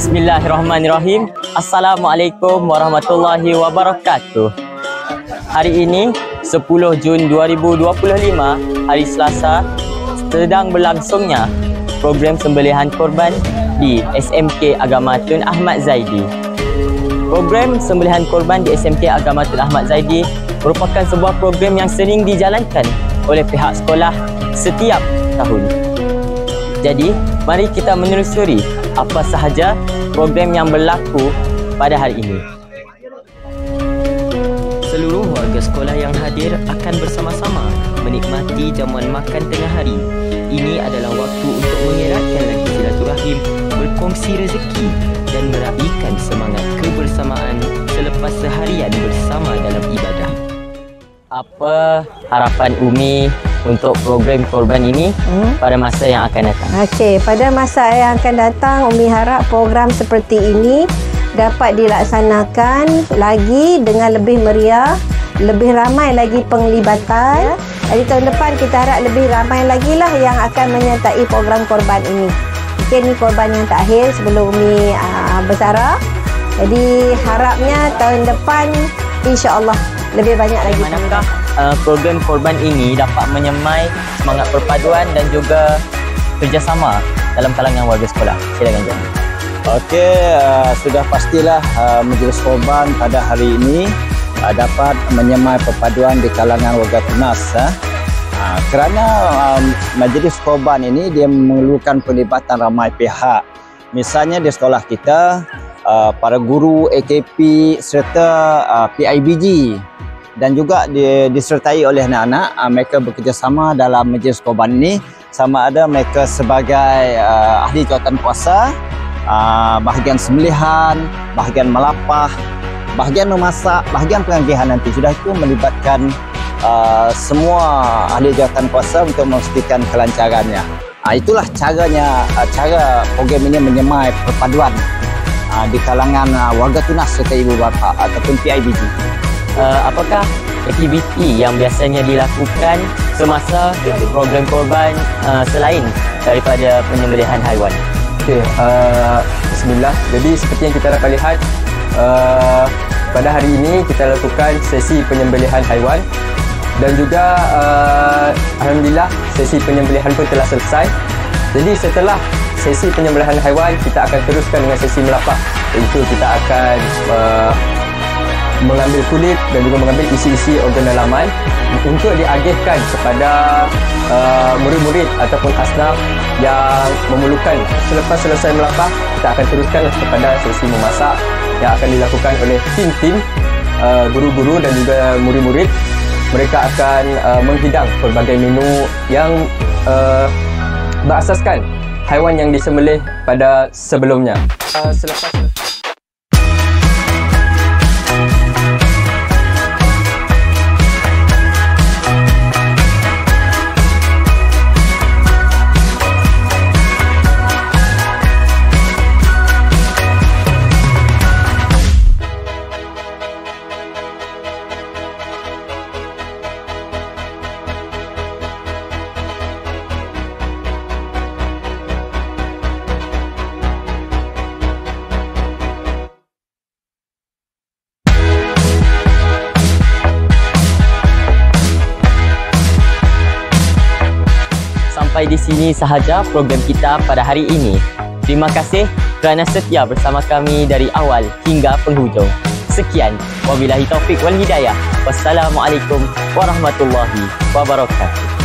Bismillahirrahmanirrahim. Assalamualaikum warahmatullahi wabarakatuh. Hari ini 10 Jun 2025, hari Selasa, sedang berlangsungnya program sembelihan korban di SMK Agama Tun Ahmad Zaidi. Program sembelihan korban di SMK Agama Tun Ahmad Zaidi merupakan sebuah program yang sering dijalankan oleh pihak sekolah setiap tahun. Jadi, mari kita menelusuri apa sahaja program yang berlaku pada hari ini. Seluruh warga sekolah yang hadir akan bersama-sama menikmati jamuan makan tengah hari. Ini adalah waktu untuk mengeratkan lagi silaturahim, berkongsi rezeki dan meraihkan semangat kebersamaan selepas seharian bersama dalam ibadah. Apa harapan Umi untuk program korban ini pada masa yang akan datang? Okey, pada masa yang akan datang, Umi harap program seperti ini dapat dilaksanakan lagi dengan lebih meriah, lebih ramai lagi penglibatan. Jadi tahun depan kita harap lebih ramai lagi lah yang akan menyertai program korban ini. Mungkin ini korban yang terakhir sebelum Umi bersara. Jadi harapnya tahun depan insya-Allah lebih banyak lagi. Manakah program korban ini dapat menyemai semangat perpaduan dan juga kerjasama dalam kalangan warga sekolah? Silakan Jan. Okey, sudah pastilah majlis korban pada hari ini dapat menyemai perpaduan di kalangan warga Tunas. Kerana majlis korban ini dia memerlukan pelibatan ramai pihak. Misalnya di sekolah kita, para guru AKP serta PIBG dan juga disertai oleh anak-anak. Mereka bekerjasama dalam majlis korban ini, sama ada mereka sebagai ahli jawatan kuasa, bahagian sembelihan, bahagian melapah, bahagian memasak, bahagian pengagihan nanti. Sudah itu melibatkan semua ahli jawatan kuasa untuk memastikan kelancarannya. Itulah caranya, cara program ini menyemai perpaduan di kalangan warga Tunas serta ibu bapa ataupun PIBG. Apakah aktiviti yang biasanya dilakukan semasa program korban selain daripada penyembelihan haiwan? Okey, bismillah. Jadi seperti yang kita dapat lihat, pada hari ini kita lakukan sesi penyembelihan haiwan dan juga alhamdulillah sesi penyembelihan pun telah selesai. Jadi setelah sesi penyembelihan haiwan, kita akan teruskan dengan sesi melapah, iaitu kita akan mengambil kulit dan juga mengambil isi-isi organ dalaman untuk diagihkan kepada murid-murid ataupun asnaf yang memerlukan. Selepas selesai melapah, kita akan teruskan kepada sesi memasak yang akan dilakukan oleh tim-tim guru-guru dan juga murid-murid. Mereka akan menghidang pelbagai menu yang berasaskan haiwan yang disembelih pada sebelumnya. Sampai di sini sahaja program kita pada hari ini. Terima kasih kerana setia bersama kami dari awal hingga penghujung. Sekian, wabillahi taufik wal hidayah. Wassalamualaikum warahmatullahi wabarakatuh.